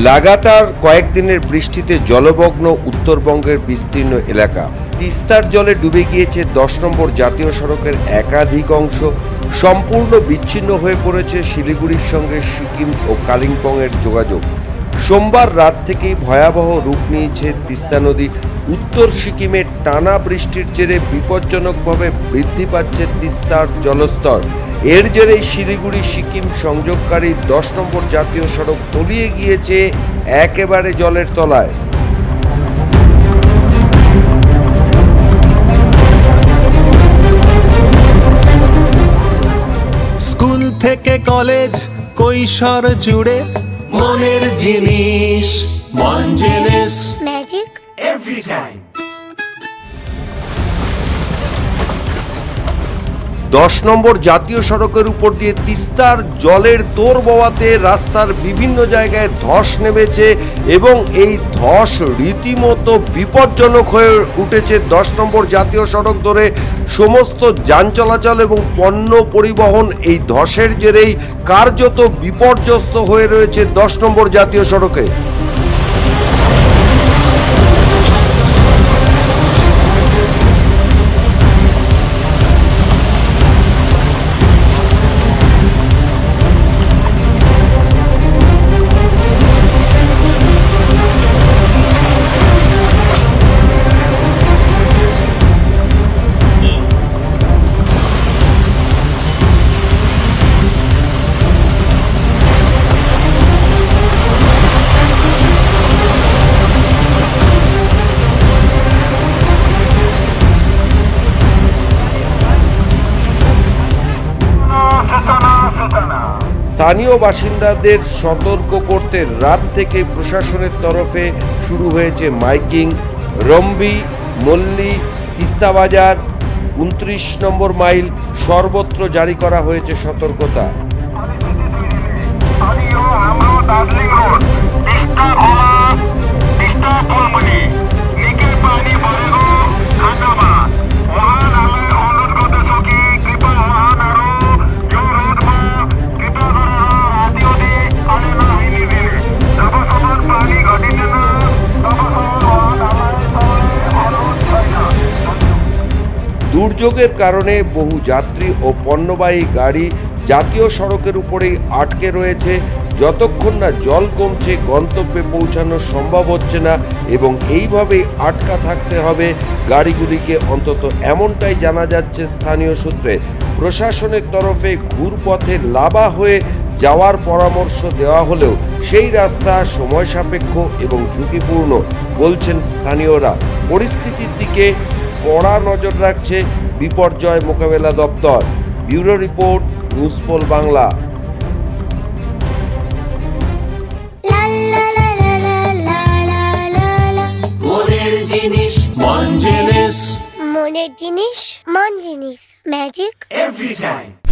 লাগাতার কয়েকদিনের বৃষ্টিতে জলমগ্ন উত্তরবঙ্গের বিস্তীর্ণ এলাকা। তিস্তার জলে ডুবে গিয়েছে 10 নম্বর জাতীয় সড়কের একাধিক অংশ। সম্পূর্ণ বিচ্ছিন্ন হয়ে পড়েছে শিলিগুড়ির সঙ্গে সিকিম ও কালিম্পংয়ের যোগাযোগ। সোমবার রাত থেকেই ভয়াবহ রূপ নিয়েছে তিস্তা নদী। উত্তর সিকিমে টানা বৃষ্টির জেরে বিপজ্জনকভাবে বৃদ্ধি পাচ্ছে তিস্তার জলস্তর। এর জেরেই শিলিগুড়ি সিকিম সংযোগকারী 10 নম্বর জাতীয় সড়ক তলিয়ে গিয়েছে একেবারে জলের তলায়। স্কুল থেকে কলেজ কৈশোর জুড়ে মনের জিনিস মন জিনিস ম্যাজিক এভরি টাইম। 10 নম্বর জাতীয় সড়কের উপর দিয়ে তিস্তার জলের তোর বওয়াতে রাস্তার বিভিন্ন জায়গায় ধস নেমেছে এবং এই ধস রীতিমতো বিপজ্জনক হয়ে উঠেছে। 10 নম্বর জাতীয় সড়ক ধরে সমস্ত যান চলাচল এবং পণ্য পরিবহন এই ধসের জেরেই কার্যত বিপর্যস্ত হয়ে রয়েছে 10 নম্বর জাতীয় সড়কে। স্থানীয় বাসিন্দাদের সতর্ক করতে রাত থেকে প্রশাসনের তরফে শুরু হয়েছে মাইকিং। রম্বি, মল্লি, তিস্তাবাজার, 29 নম্বর মাইল সর্বত্র জারি করা হয়েছে সতর্কতা। দুর্যোগের কারণে বহু যাত্রী ও পণ্যবাহী গাড়ি জাতীয় সড়কের উপরেই আটকে রয়েছে। যতক্ষণ না জল কমছে গন্তব্যে পৌঁছানো সম্ভব হচ্ছে না এবং এইভাবেই আটকা থাকতে হবে গাড়িগুলিকে, অন্তত এমনটাই জানা যাচ্ছে স্থানীয় সূত্রে। প্রশাসনের তরফে ঘুরপথে লাভা হয়ে যাওয়ার পরামর্শ দেওয়া হলেও সেই রাস্তা সময় সাপেক্ষ এবং ঝুঁকিপূর্ণ বলছেন স্থানীয়রা। পরিস্থিতির দিকে কড়া নজর রাখছে বিপর্যয় মোকাবেলা দপ্তর। Bureau report, Newspoll Bangla. মনের জিনিস মন জিনিস মনের জিনিস মন জিনিস ম্যাজিক এভরি টাইম।